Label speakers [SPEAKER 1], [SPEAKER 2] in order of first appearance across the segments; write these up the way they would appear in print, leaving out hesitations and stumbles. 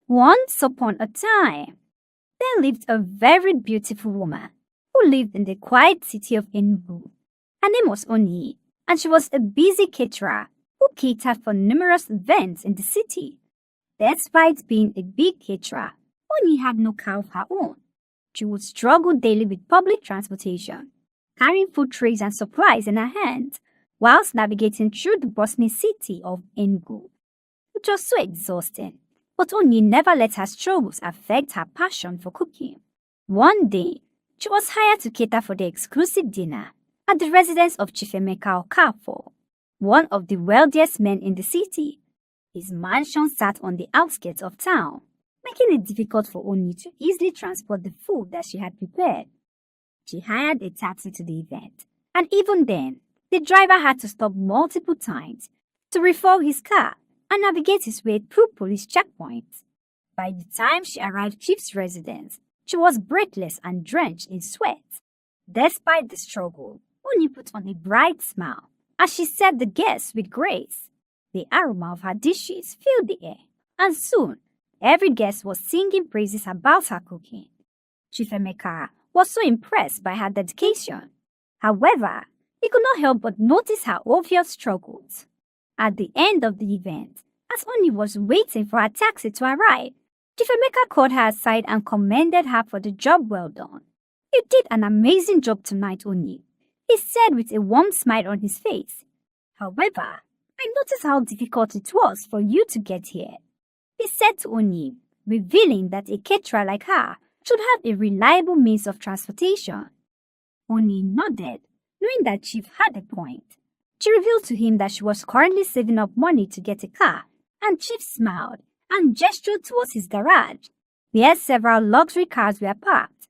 [SPEAKER 1] Once upon a time, there lived a very beautiful woman who lived in the quiet city of Enugu. Her name was Oni, and she was a busy caterer who catered for numerous events in the city. Despite being a big caterer, Oni had no car of her own. She would struggle daily with public transportation, carrying food trays and supplies in her hands, whilst navigating through the bustling city of Enugu. It was so exhausting, but Oni never let her struggles affect her passion for cooking. One day, she was hired to cater for the exclusive dinner at the residence of Chief Emeka Okafor, one of the wealthiest men in the city. His mansion sat on the outskirts of town, making it difficult for Oni to easily transport the food that she had prepared. She hired a taxi to the event, and even then, the driver had to stop multiple times to refuel his car and navigate his way through police checkpoints. By the time she arrived at Chief's residence, she was breathless and drenched in sweat. Despite the struggle, Oni put on a bright smile as she served the guests with grace. The aroma of her dishes filled the air, and soon every guest was singing praises about her cooking. Chief Emeka was so impressed by her dedication. However, he could not help but notice her obvious struggles. At the end of the event, as Oni was waiting for her taxi to arrive, Chief Emeka called her aside and commended her for the job well done. "You did an amazing job tonight, Oni," he said with a warm smile on his face. "However, I noticed how difficult it was for you to get here," he said to Oni, revealing that a caterer like her should have a reliable means of transportation. Oni nodded, knowing that Chief had a point. She revealed to him that she was currently saving up money to get a car, and Chief smiled and gestured towards his garage, where several luxury cars were parked.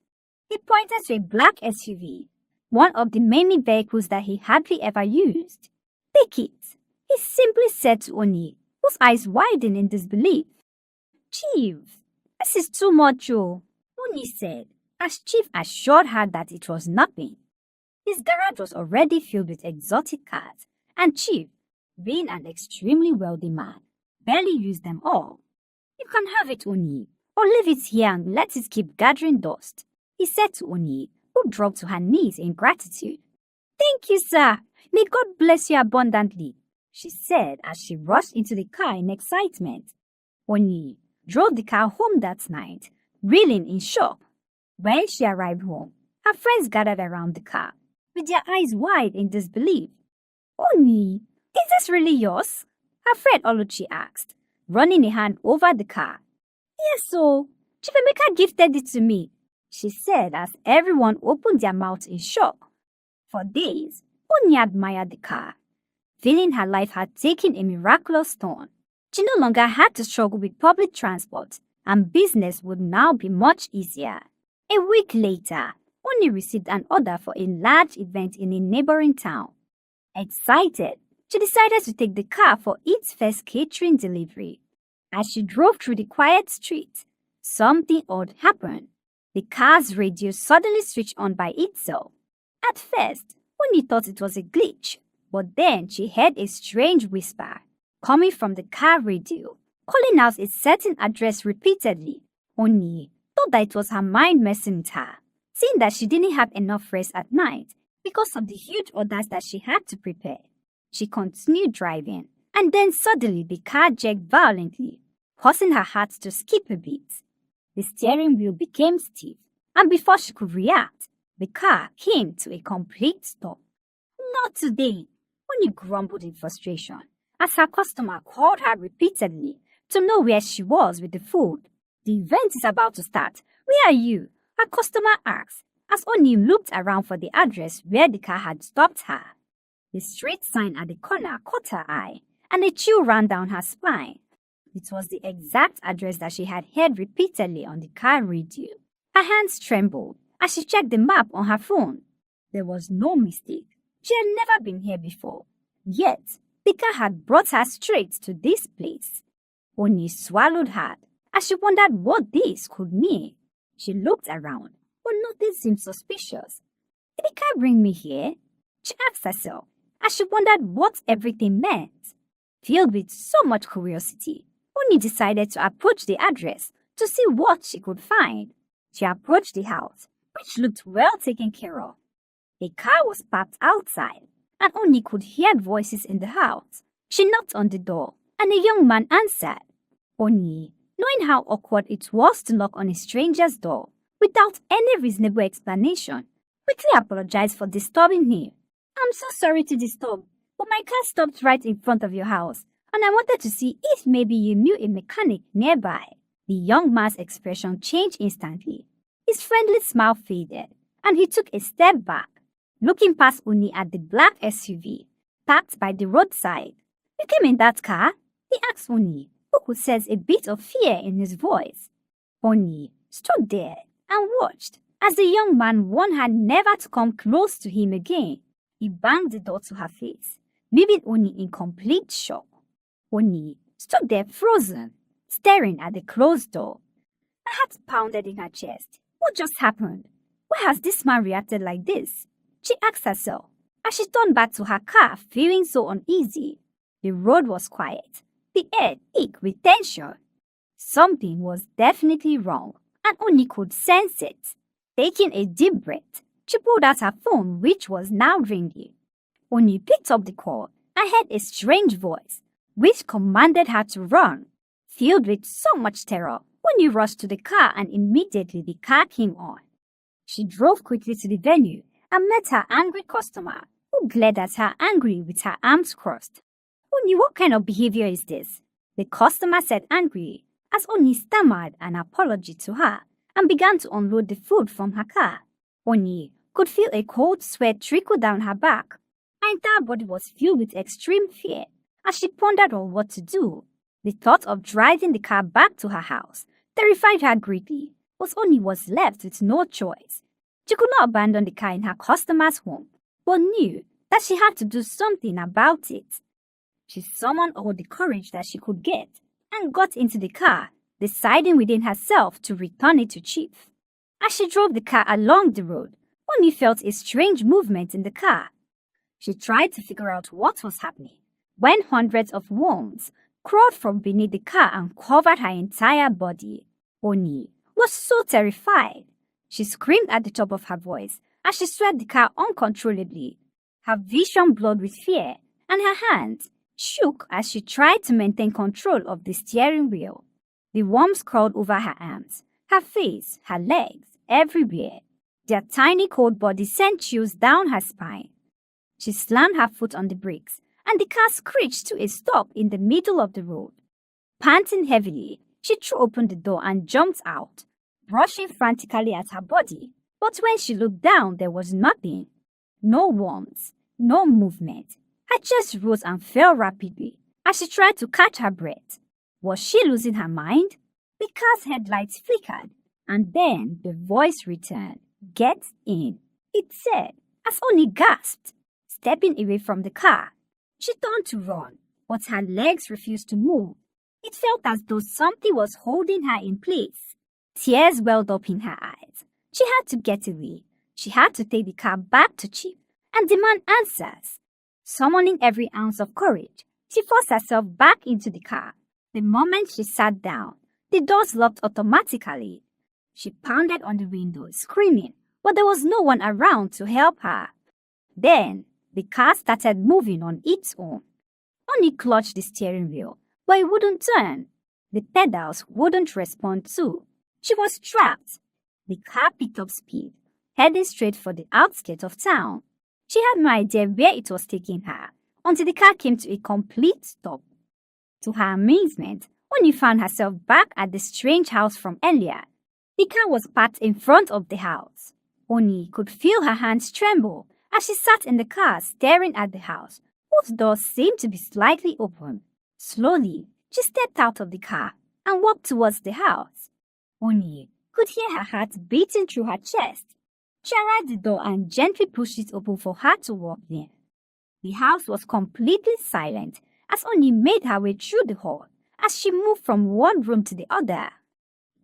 [SPEAKER 1] He pointed to a black SUV, one of the many vehicles that he hardly ever used. "Take it," he simply said to Oni, whose eyes widened in disbelief. "Chief, this is too much, oh," Oni said, as Chief assured her that it was nothing. His garage was already filled with exotic cars, and Chief, being an extremely wealthy man, barely used them all. "You can have it, Oni, or leave it here and let it keep gathering dust," he said to Oni, who dropped to her knees in gratitude. "Thank you, sir. May God bless you abundantly," she said as she rushed into the car in excitement. Oni drove the car home that night, reeling in shock. When she arrived home, her friends gathered around the car, with their eyes wide in disbelief. "Oni, is this really yours?" her friend Oluchi asked, running a hand over the car. "Yes, so Chief Emeka gifted it to me," she said as everyone opened their mouths in shock. For days, Oni admired the car, feeling her life had taken a miraculous turn. She no longer had to struggle with public transport, and business would now be much easier. A week later, Oni received an order for a large event in a neighboring town. Excited, she decided to take the car for its first catering delivery. As she drove through the quiet street, something odd happened. The car's radio suddenly switched on by itself. At first, Oni thought it was a glitch, but then she heard a strange whisper coming from the car radio, calling out a certain address repeatedly. Oni thought that it was her mind messing with her, seeing that she didn't have enough rest at night because of the huge orders that she had to prepare. She continued driving, and then suddenly the car jerked violently, causing her heart to skip a beat. The steering wheel became stiff, and before she could react, the car came to a complete stop. "Not today," Oni grumbled in frustration, as her customer called her repeatedly to know where she was with the food. "The event is about to start. Where are you?" her customer asked, as Oni looked around for the address where the car had stopped her. The street sign at the corner caught her eye, and a chill ran down her spine. It was the exact address that she had heard repeatedly on the car radio. Her hands trembled as she checked the map on her phone. There was no mistake. She had never been here before. Yet, the car had brought her straight to this place. Oni swallowed hard as she wondered what this could mean. She looked around, but nothing seemed suspicious. "Did the car bring me here?" she asked herself as she wondered what everything meant. Filled with so much curiosity, Oni decided to approach the address to see what she could find. She approached the house, which looked well taken care of. A car was parked outside, and Oni could hear voices in the house. She knocked on the door, and a young man answered. Oni, knowing how awkward it was to knock on a stranger's door without any reasonable explanation, quickly apologized for disturbing him. I'm so sorry to disturb, but my car stopped right in front of your house, and I wanted to see if maybe you knew a mechanic nearby. The young man's expression changed instantly. His friendly smile faded, and he took a step back, looking past Oni at the black SUV parked by the roadside. You came in that car? He asked Oni, who could sense a bit of fear in his voice. Oni stood there and watched as the young man warned her never to come close to him again. He banged the door to her face, leaving Oni in complete shock. Oni stood there frozen, staring at the closed door. Her heart pounded in her chest. What just happened? Why has this man reacted like this? She asked herself as she turned back to her car, feeling so uneasy. The road was quiet. The air ached with tension. Something was definitely wrong, and Oni could sense it. Taking a deep breath, she pulled out her phone, which was now ringing. Oni picked up the call and heard a strange voice, which commanded her to run. Filled with so much terror, Oni rushed to the car and immediately the car came on. She drove quickly to the venue and met her angry customer, who glared at her angry with her arms crossed. Oni, what kind of behavior is this? The customer said angrily, as Oni stammered an apology to her and began to unload the food from her car. Oni could feel a cold sweat trickle down her back. Her entire body was filled with extreme fear as she pondered on what to do. The thought of driving the car back to her house terrified her greatly, but Oni was left with no choice. She could not abandon the car in her customer's home, but knew that she had to do something about it. She summoned all the courage that she could get and got into the car, deciding within herself to return it to Chief. As she drove the car along the road, Oni felt a strange movement in the car. She tried to figure out what was happening when hundreds of worms crawled from beneath the car and covered her entire body. Oni was so terrified. She screamed at the top of her voice as she swept the car uncontrollably. Her vision blurred with fear, and her hands shook as she tried to maintain control of the steering wheel. The worms crawled over her arms, her face, her legs, everywhere. Their tiny cold bodies sent chills down her spine. She slammed her foot on the brakes, and the car screeched to a stop in the middle of the road. Panting heavily, she threw open the door and jumped out, brushing frantically at her body. But when she looked down, there was nothing. No warmth, no movement. Her chest rose and fell rapidly as she tried to catch her breath. Was she losing her mind? The car's headlights flickered, and then the voice returned. Get in, it said, as Oni gasped. Stepping away from the car, she turned to run, but her legs refused to move. It felt as though something was holding her in place. Tears welled up in her eyes. She had to get away. She had to take the car back to Chief and demand answers. Summoning every ounce of courage, she forced herself back into the car. The moment she sat down, the doors locked automatically. She pounded on the window, screaming, but there was no one around to help her. Then, the car started moving on its own. Oni clutched the steering wheel, but it wouldn't turn. The pedals wouldn't respond too. She was trapped. The car picked up speed, heading straight for the outskirts of town. She had no idea where it was taking her until the car came to a complete stop. To her amazement, Oni found herself back at the strange house from earlier. The car was parked in front of the house. Oni could feel her hands tremble as she sat in the car staring at the house, whose doors seemed to be slightly open. Slowly, she stepped out of the car and walked towards the house. Oni could hear her heart beating through her chest. She arrived at the door and gently pushed it open for her to walk in. The house was completely silent as Oni made her way through the hall as she moved from one room to the other.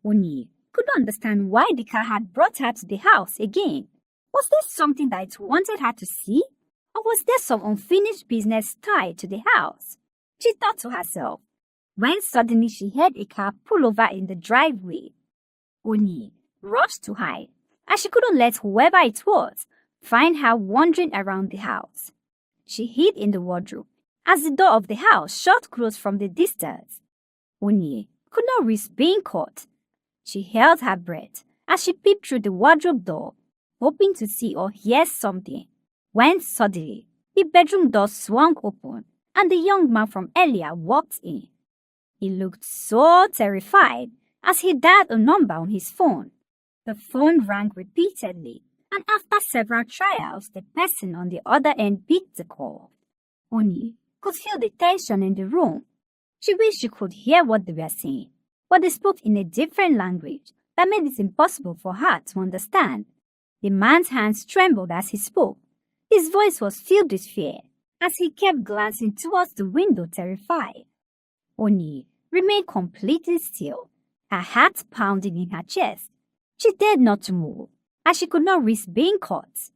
[SPEAKER 1] Oni could not understand why the car had brought her to the house again. Was there something that it wanted her to see? Or was there some unfinished business tied to the house? She thought to herself. when suddenly she heard a car pull over in the driveway. Oni rushed to hide, as she couldn't let whoever it was find her wandering around the house. She hid in the wardrobe as the door of the house shut closed from the distance. Oni could not risk being caught. She held her breath as she peeped through the wardrobe door, hoping to see or hear something, when suddenly the bedroom door swung open and the young man from earlier walked in. He looked so terrified as he dialed a number on his phone. The phone rang repeatedly, and after several trials, the person on the other end picked the call. Oni could feel the tension in the room. She wished she could hear what they were saying, but they spoke in a different language that made it impossible for her to understand. The man's hands trembled as he spoke. His voice was filled with fear as he kept glancing towards the window, terrified. Oni remained completely still, her heart pounding in her chest. She dared not to move, as she could not risk being caught.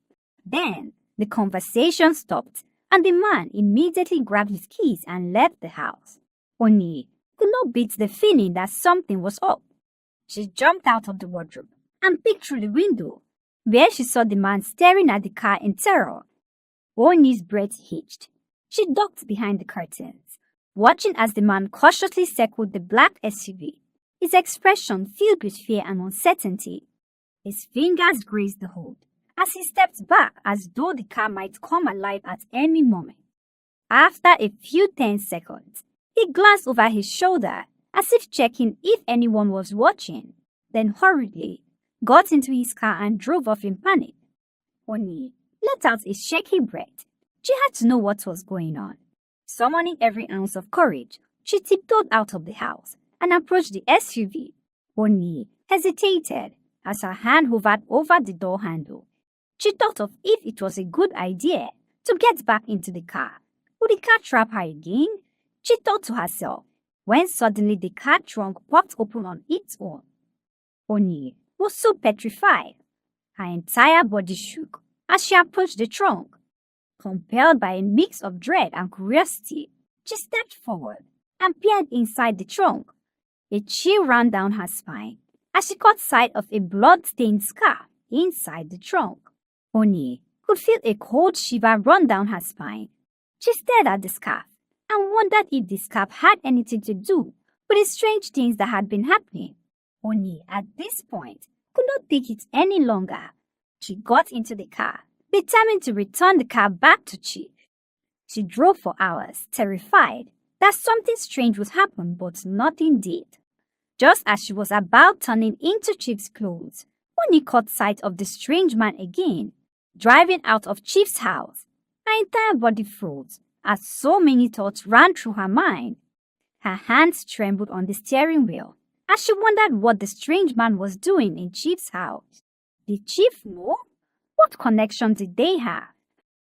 [SPEAKER 1] Then the conversation stopped, and the man immediately grabbed his keys and left the house. Oni could not beat the feeling that something was up. She jumped out of the wardrobe and peeked through the window, where she saw the man staring at the car in terror. Oni's breath hitched. She ducked behind the curtains, watching as the man cautiously circled the black SUV, his expression filled with fear and uncertainty. His fingers grazed the hood as he stepped back as though the car might come alive at any moment. After a few tense seconds, he glanced over his shoulder as if checking if anyone was watching, then hurriedly got into his car and drove off in panic. Oni let out a shaky breath. She had to know what was going on. Summoning every ounce of courage, she tiptoed out of the house and approached the SUV. Oni hesitated as her hand hovered over the door handle. She thought of if it was a good idea to get back into the car. Would the car trap her again? She thought to herself, when suddenly the car trunk popped open on its own. Oni was so petrified. Her entire body shook as she approached the trunk. Compelled by a mix of dread and curiosity, she stepped forward and peered inside the trunk. A chill ran down her spine as she caught sight of a blood-stained scar inside the trunk. Oni could feel a cold shiver run down her spine. She stared at the scarf and wondered if the scarf had anything to do with the strange things that had been happening. Oni, at this point, could not take it any longer. She got into the car, determined to return the car back to Chief. She drove for hours, terrified that something strange would happen, but nothing did. Just as she was about turning into Chief's clothes, Oni caught sight of the strange man again, driving out of Chief's house. Her entire body froze as so many thoughts ran through her mind. Her hands trembled on the steering wheel as she wondered what the strange man was doing in Chief's house. Did Chief know? What connection did they have?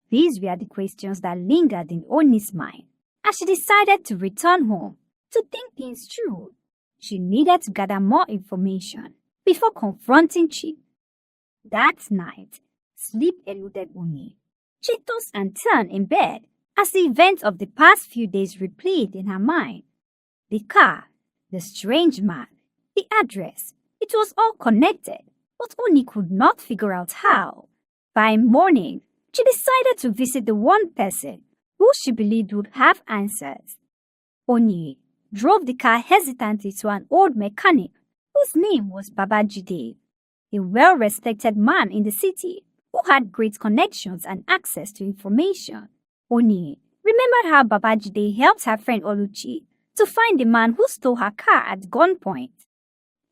[SPEAKER 1] These were the questions that lingered in Oni's mind as she decided to return home to think things through. She needed to gather more information before confronting Chief. That night, sleep eluded Oni. She tossed and turned in bed as the events of the past few days replayed in her mind. The car, the strange man, the address, it was all connected, but Oni could not figure out how. By morning, she decided to visit the one person who she believed would have answers. Oni drove the car hesitantly to an old mechanic whose name was Babajide, a well-respected man in the city who had great connections and access to information. Oni remembered how Babajide helped her friend Oluchi to find the man who stole her car at gunpoint.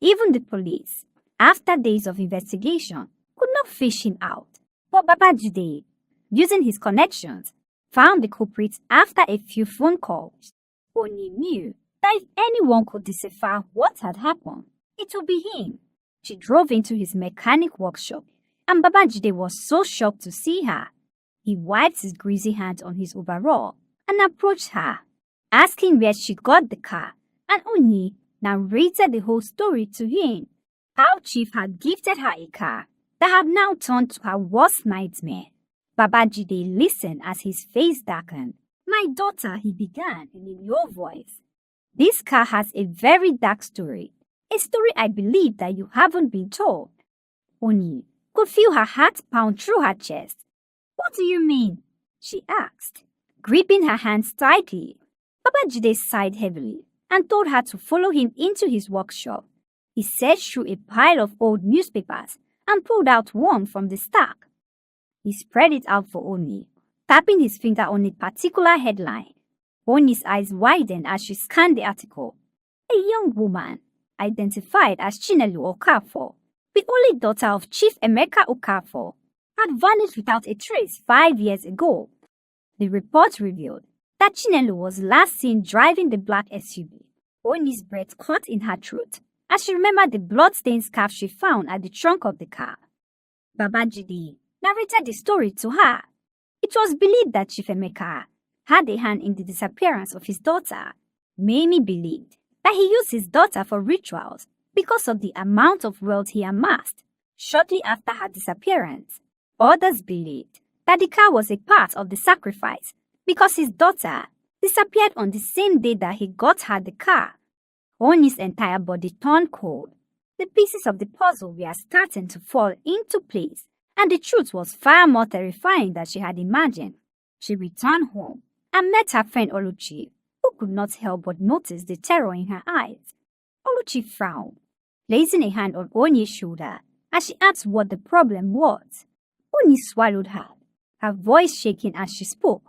[SPEAKER 1] Even the police, after days of investigation, could not fish him out. But Babajide, using his connections, found the culprit after a few phone calls. Oni knew that if anyone could decipher what had happened, it would be him. She drove into his mechanic workshop, and Babajide was so shocked to see her. He wiped his greasy hands on his overall and approached her, asking where she got the car, and Oni narrated the whole story to him. How Chief had gifted her a car that had now turned to her worst nightmare. Babajide listened as his face darkened. "My daughter," he began in a low voice. This car has a very dark story, a story I believe that you haven't been told. Oni could feel her heart pound through her chest. What do you mean? She asked, gripping her hands tightly. Babajide sighed heavily and told her to follow him into his workshop. He searched through a pile of old newspapers and pulled out one from the stack. He spread it out for Oni, tapping his finger on a particular headline. Oni's eyes widened as she scanned the article. A young woman, identified as Chinelu Okafor, the only daughter of Chief Emeka Okafor, had vanished without a trace 5 years ago. The report revealed that Chinelu was last seen driving the black SUV. Oni's breath caught in her throat as she remembered the blood-stained scarf she found at the trunk of the car. Babajide narrated the story to her. It was believed that Chief Emeka had a hand in the disappearance of his daughter. Mamie believed that he used his daughter for rituals because of the amount of wealth he amassed shortly after her disappearance. Others believed that the car was a part of the sacrifice because his daughter disappeared on the same day that he got her the car. Oni's entire body turned cold. The pieces of the puzzle were starting to fall into place, and the truth was far more terrifying than she had imagined. She returned home and met her friend Oluchi, who could not help but notice the terror in her eyes. Oluchi frowned, placing a hand on Oni's shoulder as she asked what the problem was. Oni swallowed hard, her voice shaking as she spoke.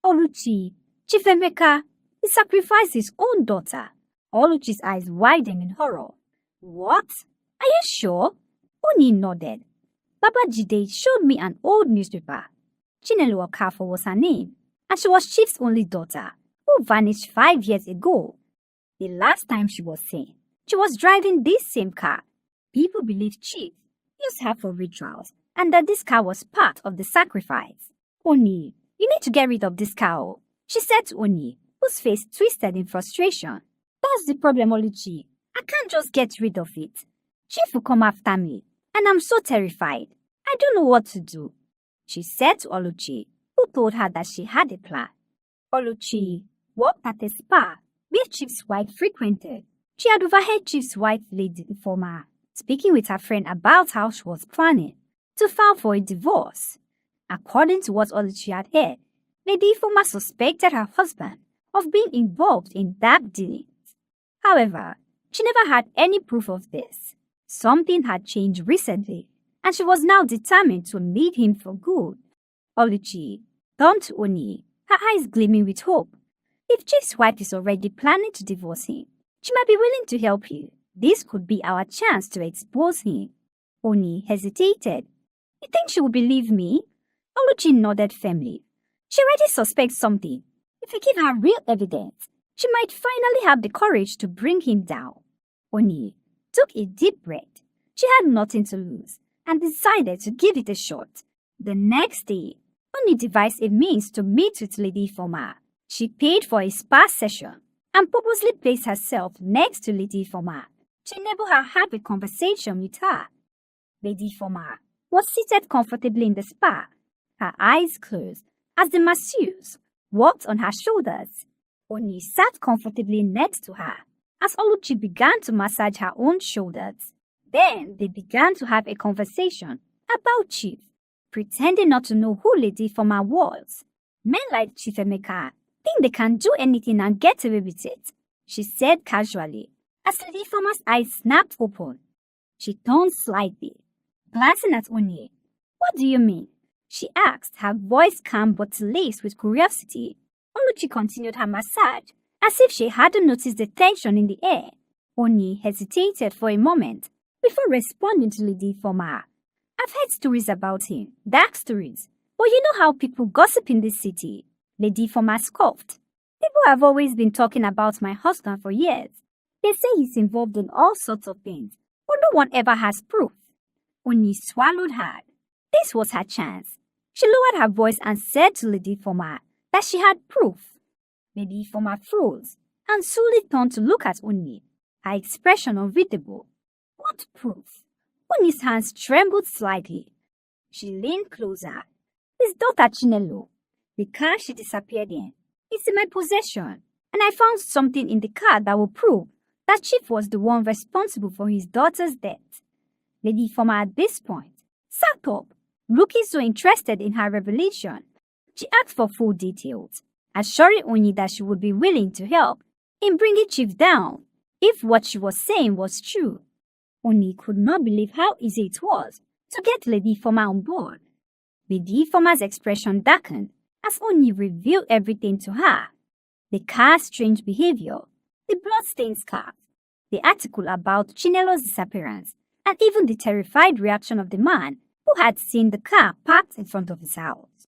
[SPEAKER 1] Oluchi, Chief Emeka, he sacrificed his own daughter. Oluchi's eyes widened in horror. What? Are you sure? Oni nodded. Babajide showed me an old newspaper. Chinelu Okafor was her name, and she was Chief's only daughter, who vanished 5 years ago. The last time she was seen, she was driving this same car. People believe Chief used her for rituals, and that this car was part of the sacrifice. Oni, you need to get rid of this car, she said to Oni, whose face twisted in frustration. That's the problem, Oluchi. I can't just get rid of it. Chief will come after me, and I'm so terrified. I don't know what to do, she said to Oluchi, who told her that she had a plan. Oluchi worked at a spa where Chief's wife frequented. She had overheard Chief's wife, Lady Ifoma, speaking with her friend about how she was planning to file for a divorce. According to what Oluchi had heard, Lady Ifoma suspected her husband of being involved in dark dealings. However, she never had any proof of this. Something had changed recently, and she was now determined to leave him for good. Oluchi turned to Oni, her eyes gleaming with hope. If Chief's wife is already planning to divorce him, she might be willing to help you. This could be our chance to expose him. Oni hesitated. You think she will believe me? Oluchi nodded firmly. She already suspects something. If we give her real evidence, she might finally have the courage to bring him down. Oni took a deep breath. She had nothing to lose and decided to give it a shot. The next day, Oni devised a means to meet with Lady Ifoma. She paid for a spa session and purposely placed herself next to Lady Ifoma to enable her to have a conversation with her. Lady Ifoma was seated comfortably in the spa, her eyes closed as the masseuse walked on her shoulders. Oni sat comfortably next to her as Oluchi began to massage her own shoulders. Then they began to have a conversation about Chief, pretending not to know who Lady Ifoma was. Men like Chief Emeka think they can do anything and get away with it, she said casually, as Lady Ifoma's eyes snapped open. She turned slightly, glancing at Oni. What do you mean? She asked, her voice calm but laced with curiosity. Oluchi continued her massage, as if she hadn't noticed the tension in the air. Oni hesitated for a moment before responding to Lady Ifoma. I've heard stories about him, dark stories, but you know how people gossip in this city. Lady Ifoma scoffed. People have always been talking about my husband for years. They say he's involved in all sorts of things, but no one ever has proof. Oni swallowed hard. This was her chance. She lowered her voice and said to Lady Ifoma that she had proof. Lady Ifoma froze and slowly turned to look at Oni, her expression unreadable. What proof? Oni's hands trembled slightly. She leaned closer. His daughter Chinelo, the car she disappeared in, is in my possession. and I found something in the car that will prove that Chief was the one responsible for his daughter's death." Lady Former at this point sat up, looking so interested in her revelation. She asked for full details, assuring Oni that she would be willing to help in bringing Chief down if what she was saying was true. Oni could not believe how easy it was to get Lady Former on board. Lady Former's expression darkened as Oni revealed everything to her. The car's strange behavior, the bloodstained scarf, the article about Chinelo's disappearance, and even the terrified reaction of the man who had seen the car parked in front of his house.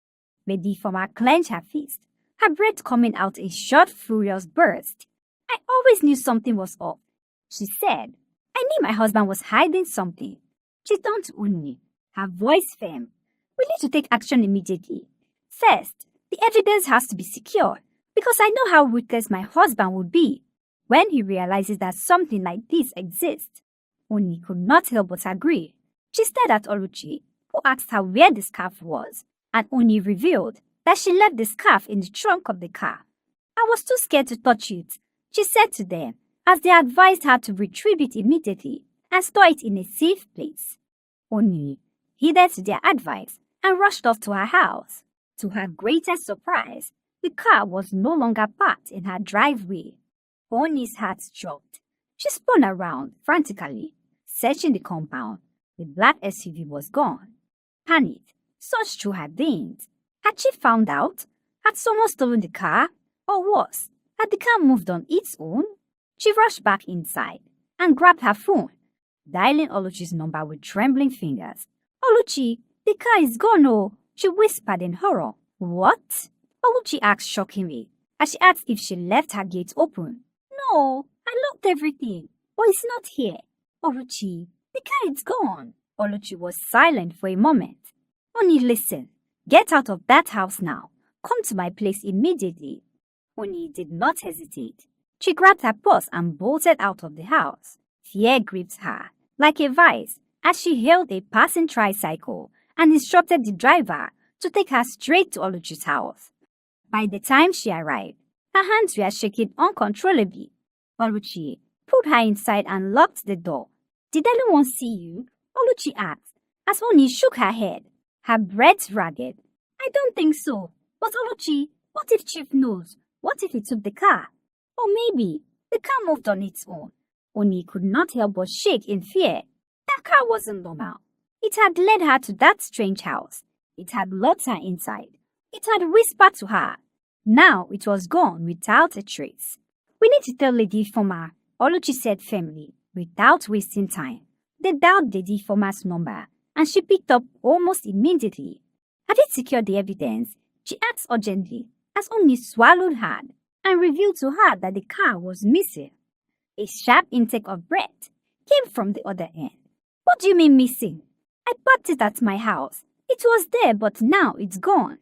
[SPEAKER 1] Lady Former clenched her fist, her breath coming out a short, furious burst. "I always knew something was up," she said. "I knew my husband was hiding something." She turned to Oni, her voice firm. "We need to take action immediately. First, the evidence has to be secure, because I know how ruthless my husband would be when he realizes that something like this exists." Oni could not help but agree. She stared at Oluchi, who asked her where the scarf was, and Oni revealed that she left the scarf in the trunk of the car. "I was too scared to touch it," she said to them, as they advised her to retrieve it immediately and store it in a safe place. Oni heeded their advice and rushed off to her house. To her greatest surprise, the car was no longer parked in her driveway. Oni's heart dropped. She spun around frantically, searching the compound. The black SUV was gone. Panic surged through her veins. Had she found out? Had someone stolen the car? Or worse, had the car moved on its own? She rushed back inside and grabbed her phone, dialing Oluchi's number with trembling fingers. "Oluchi, the car is gone, oh," she whispered in horror. "What?" Oluchi asked shockingly, as she asked if she left her gate open. "No, I locked everything, but it's not here." "Oluchi, the car is gone." Oluchi was silent for a moment. "Oni, listen. Get out of that house now. Come to my place immediately." Oni did not hesitate. She grabbed her purse and bolted out of the house. Fear gripped her like a vice as she hailed a passing tricycle and instructed the driver to take her straight to Oluchi's house. By the time she arrived, her hands were shaking uncontrollably. Oluchi pulled her inside and locked the door. "Did anyone see you?" Oluchi asked, as Oni shook her head, her breath ragged. "I don't think so. But Oluchi, what if Chief knows? What if he took the car? Or maybe the car moved on its own." Oni could not help but shake in fear. That car wasn't normal. It had led her to that strange house. It had locked her inside. It had whispered to her. Now it was gone without a trace. "We need to tell Lady Former," Oluchi said firmly, without wasting time. They dialed Lady Former's number, and she picked up almost immediately. "Have you secured the evidence?" she asked urgently, as Oni swallowed hard and revealed to her that the car was missing. A sharp intake of breath came from the other end. "What do you mean missing? I parked it at my house. It was there, but now it's gone."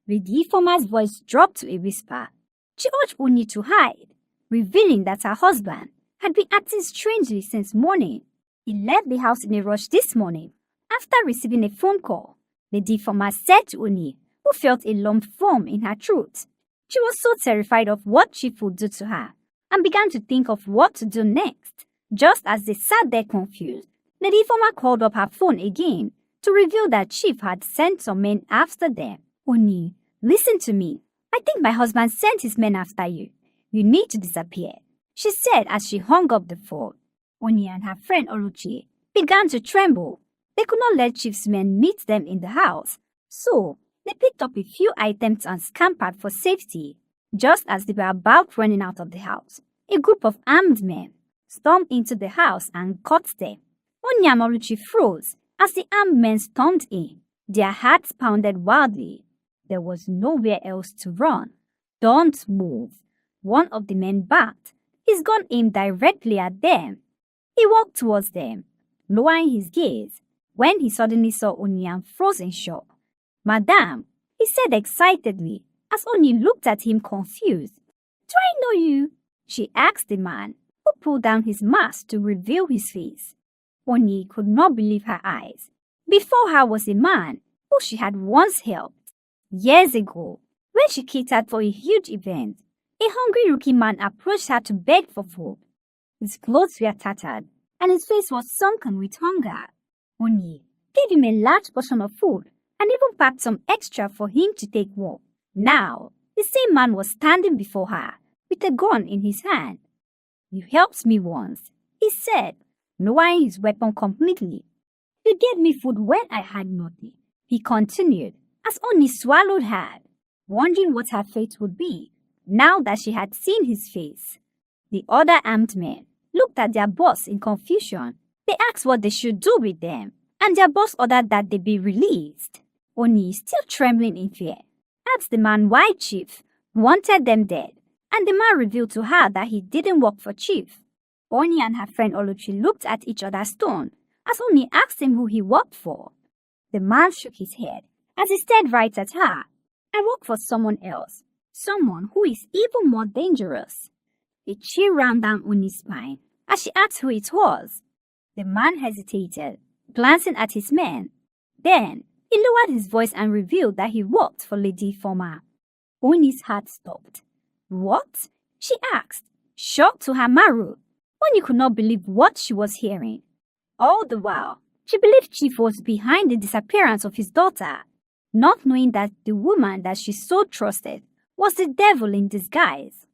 [SPEAKER 1] Lady Former's voice dropped to a whisper. She urged Oni to hide, revealing that her husband had been acting strangely since morning. He left the house in a rush this morning after receiving a phone call. Lady Former said to Oni, who felt a lump form in her throat. She was so terrified of what Chief would do to her and began to think of what to do next. Just as they sat there confused, Lady Former called up her phone again to reveal that Chief had sent some men after them. "Oni, listen to me. I think my husband sent his men after you. You need to disappear," she said as she hung up the phone. Oni and her friend Oluchi began to tremble. They could not let Chief's men meet them in the house, so they picked up a few items and scampered for safety. Just as they were about running out of the house, a group of armed men stormed into the house and caught them. Oni and Oluchi froze as the armed men stormed in. Their hearts pounded wildly. There was nowhere else to run. "Don't move," one of the men barked, his gun aimed directly at them. He walked towards them, lowering his gaze, when he suddenly saw Oni and froze in shock. "Madame," he said excitedly, as Oni looked at him confused. "Do I know you?" she asked the man, who pulled down his mask to reveal his face. Oni could not believe her eyes. Before her was a man who she had once helped years ago when she catered for a huge event. A hungry rookie man approached her to beg for food. His clothes were tattered, and his face was sunken with hunger. Oni gave him a large portion of food and even packed some extra for him to take home. Now, the same man was standing before her with a gun in his hand. "You helped me once," he said, lowering his weapon completely. "You gave me food when I had nothing," he continued, as Oni swallowed hard, wondering what her fate would be now that she had seen his face. The other armed men looked at their boss in confusion. They asked what they should do with them, and their boss ordered that they be released. Oni, still trembling in fear, asked the man why Chief wanted them dead, and the man revealed to her that he didn't work for Chief. Oni and her friend Oluchi looked at each other stunned as Oni asked him who he worked for. The man shook his head as he stared right at her. "I work for someone else, someone who is even more dangerous." A chill ran down Oni's spine as she asked who it was. The man hesitated, glancing at his men. Then he lowered his voice and revealed that he worked for Lady Former. Oni's heart stopped. "What?" she asked, shocked to her marrow. Oni could not believe what she was hearing. All the while, she believed Chief was behind the disappearance of his daughter, not knowing that the woman that she so trusted was the devil in disguise.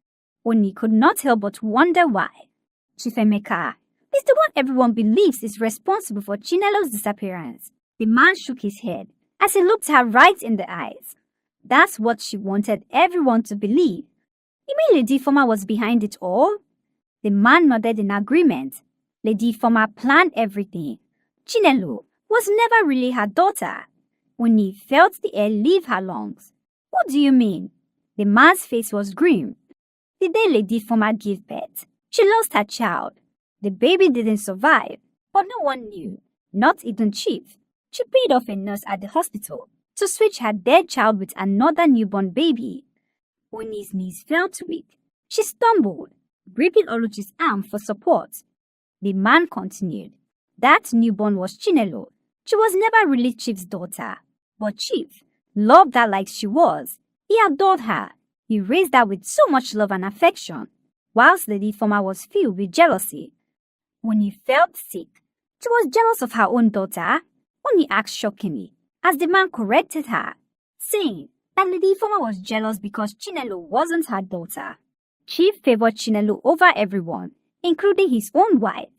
[SPEAKER 1] Oni could not help but wonder why. "Chief Emeka is the one everyone believes is responsible for Chinelo's disappearance." The man shook his head as he looked her right in the eyes. That's what she wanted everyone to believe. "You mean Lady Former was behind it all?" The man nodded in agreement. Lady Former planned everything. Chinelo was never really her daughter. Oni felt the air leave her lungs. "What do you mean?" The man's face was grim. "The day Lady Former gave birth, she lost her child. The baby didn't survive, but no one knew, not even Chief. She paid off a nurse at the hospital to switch her dead child with another newborn baby." Oni's knees felt weak. She stumbled, gripping Oluchi's arm for support. The man continued. "That newborn was Chinelo. She was never really Chief's daughter, but Chief loved her like she was. He adored her. He raised her with so much love and affection, whilst Lady Former was filled with jealousy." Oni felt sick. She was jealous of her own daughter? Oni asked shockingly, as the man corrected her, saying that Lady Former was jealous because Chinelo wasn't her daughter. Chief favored Chinelo over everyone, including his own wife.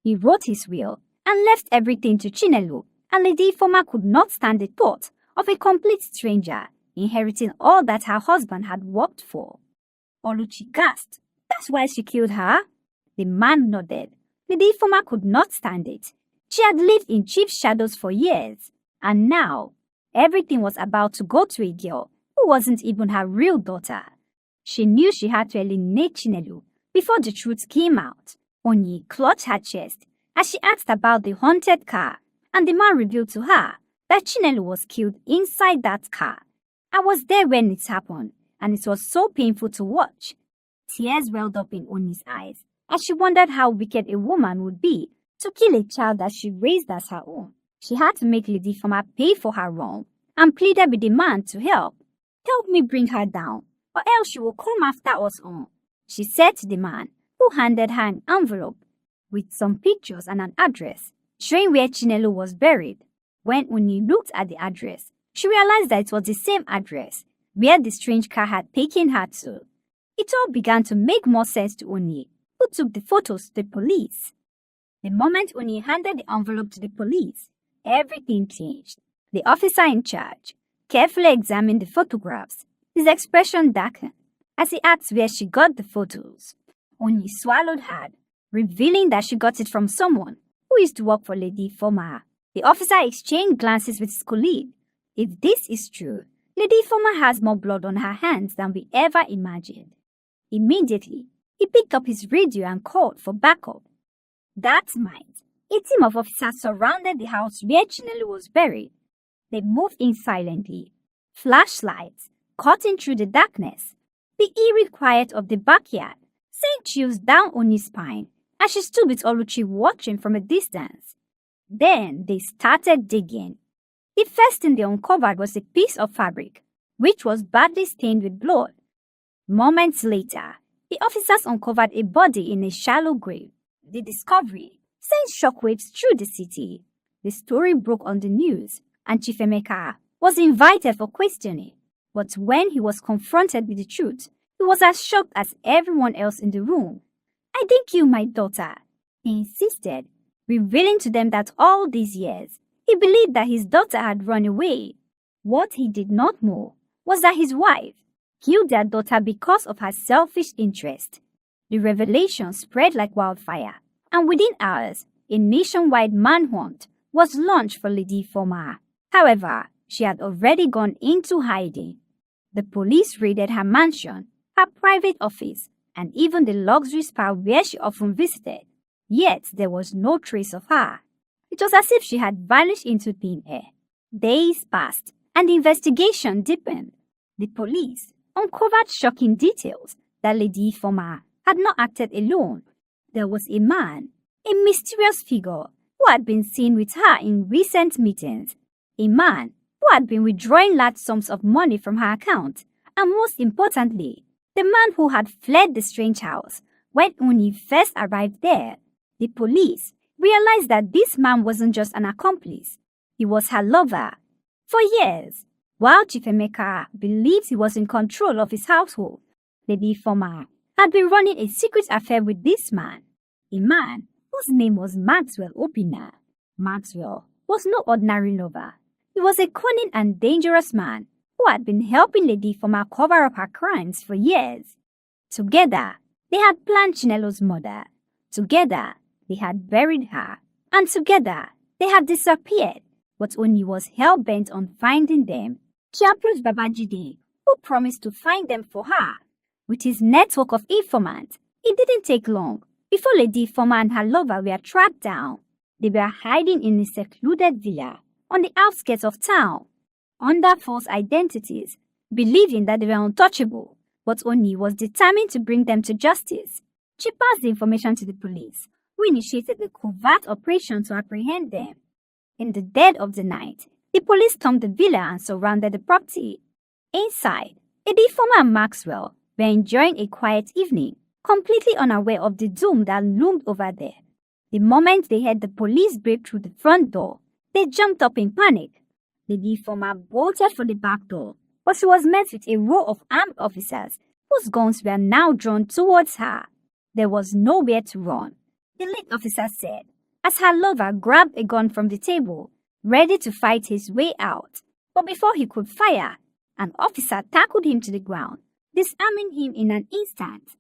[SPEAKER 1] He wrote his will and left everything to Chinelo, and Lady Former could not stand the thought of a complete stranger inheriting all that her husband had worked for. Oluchi gasped. "That's why she killed her?" The man nodded. Lady Former could not stand it. She had lived in Chief's shadows for years, and now everything was about to go to a girl who wasn't even her real daughter. She knew she had to eliminate Chinelo before the truth came out. Oni clutched her chest as she asked about the haunted car, and the man revealed to her that Chinelo was killed inside that car. "I was there when it happened, and it was so painful to watch." Tears welled up in Oni's eyes as she wondered how wicked a woman would be to kill a child that she raised as her own. She had to make Lady Former pay for her wrong and pleaded with the man to help. "Help me bring her down, or else she will come after us all," she said to the man, who handed her an envelope with some pictures and an address showing where Chinelo was buried. When Oni looked at the address, she realized that it was the same address where the strange car had taken her to. It all began to make more sense to Oni, who took the photos to the police. The moment Oni handed the envelope to the police, everything changed. The officer in charge carefully examined the photographs. His expression darkened as he asked where she got the photos. Oni swallowed hard, revealing that she got it from someone who used to work for Lady Former. The officer exchanged glances with his colleague. If this is true, Lady Former has more blood on her hands than we ever imagined. Immediately, he picked up his radio and called for backup. That night, a team of officers surrounded the house where Chinelo was buried. They moved in silently, flashlights cutting through the darkness. The eerie quiet of the backyard sent chills down Oni's spine as she stood with Oluchi watching from a distance. Then they started digging. The first thing they uncovered was a piece of fabric, which was badly stained with blood. Moments later, the officers uncovered a body in a shallow grave. The discovery sent shockwaves through the city. The story broke on the news, and Chief Emeka was invited for questioning. But when he was confronted with the truth, he was as shocked as everyone else in the room. "I didn't kill my daughter," he insisted, revealing to them that all these years, he believed that his daughter had run away. What he did not know was that his wife killed their daughter because of her selfish interest. The revelation spread like wildfire, and within hours, a nationwide manhunt was launched for Lady Ifeoma. However, she had already gone into hiding. The police raided her mansion, her private office, and even the luxury spa where she often visited. Yet there was no trace of her. It was as if she had vanished into thin air. Days passed, and the investigation deepened. The police uncovered shocking details that Lady Ifeoma had not acted alone. There was a man, a mysterious figure, who had been seen with her in recent meetings. A man who had been withdrawing large sums of money from her account, and most importantly, the man who had fled the strange house when Uni first arrived there. The police realized that this man wasn't just an accomplice, he was her lover. For years, while Chief Emeka believed he was in control of his household, Lady Ifeoma had been running a secret affair with this man, a man whose name was Maxwell Obinna. Maxwell was no ordinary lover. He was a cunning and dangerous man who had been helping Lady Ifeoma cover up her crimes for years. Together, they had planned Chinelo's murder. Together, they had buried her. And together, they had disappeared. But Oni was hell-bent on finding them. She approached Babajide, who promised to find them for her. With his network of informants, it didn't take long before Lady Ifeoma and her lover were tracked down. They were hiding in a secluded villa on the outskirts of town, under false identities, believing that they were untouchable. But Oni was determined to bring them to justice. She passed the information to the police, who initiated a covert operation to apprehend them. In the dead of the night, the police stormed the villa and surrounded the property. Inside, Lady Ifeoma and Maxwell were enjoying a quiet evening, completely unaware of the doom that loomed over there. The moment they heard the police break through the front door, they jumped up in panic. Lady Ifeoma bolted for the back door, but she was met with a row of armed officers whose guns were now drawn towards her. There was nowhere to run, the lead officer said, as her lover grabbed a gun from the table, ready to fight his way out. But before he could fire, an officer tackled him to the ground, disarming him in an instant.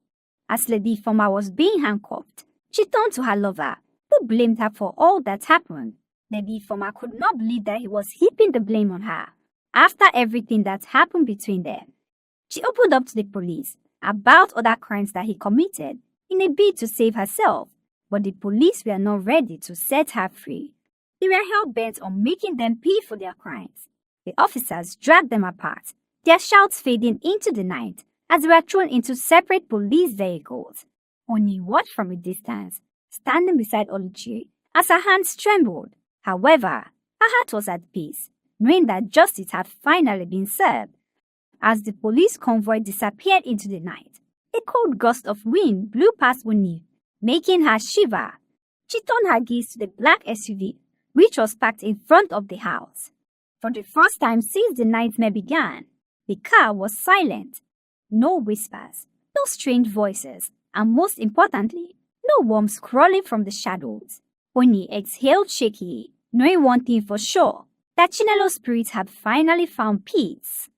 [SPEAKER 1] As Lady Ifeoma was being handcuffed, she turned to her lover, who blamed her for all that happened. Lady Ifeoma could not believe that he was heaping the blame on her after everything that happened between them. She opened up to the police about other crimes that he committed in a bid to save herself, but the police were not ready to set her free. They were hell-bent on making them pay for their crimes. The officers dragged them apart, their shouts fading into the night as they were thrown into separate police vehicles. Oni watched from a distance, standing beside Oluchi, as her hands trembled. However, her heart was at peace, knowing that justice had finally been served. As the police convoy disappeared into the night, a cold gust of wind blew past Oni, making her shiver. She turned her gaze to the black SUV, which was parked in front of the house. For the first time since the nightmare began, the car was silent. No whispers, no strange voices, and most importantly, no worms crawling from the shadows. Oni exhaled shakily, knowing one thing for sure, that Chinelo's spirit had finally found peace.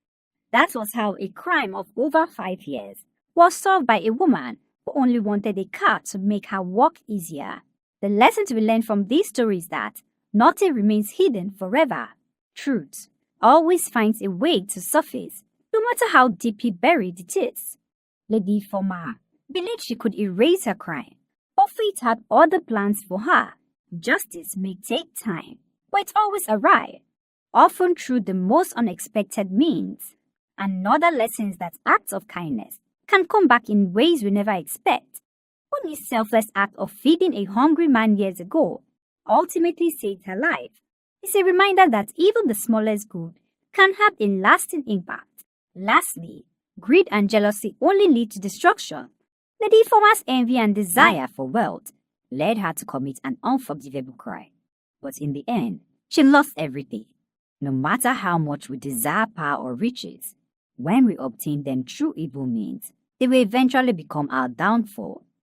[SPEAKER 1] That was how a crime of over 5 years was solved by a woman who only wanted a car to make her work easier. The lesson to be learned from this story is that nothing remains hidden forever. Truth always finds a way to surface, no matter how deeply buried it is. Lady Ifeoma believed she could erase her crime, but fate had other plans for her. Justice may take time, but it always arrives, often through the most unexpected means. Another lesson is that acts of kindness can come back in ways we never expect. Oni's selfless act of feeding a hungry man years ago ultimately saved her life. It's a reminder that even the smallest good can have a lasting impact. Lastly, Greed and jealousy only lead to destruction. Lady Former's envy and desire for wealth led her to commit an unforgivable crime. But in the end, she lost everything. No matter how much we desire power or riches, when we obtain them through evil means, they will eventually become our downfall.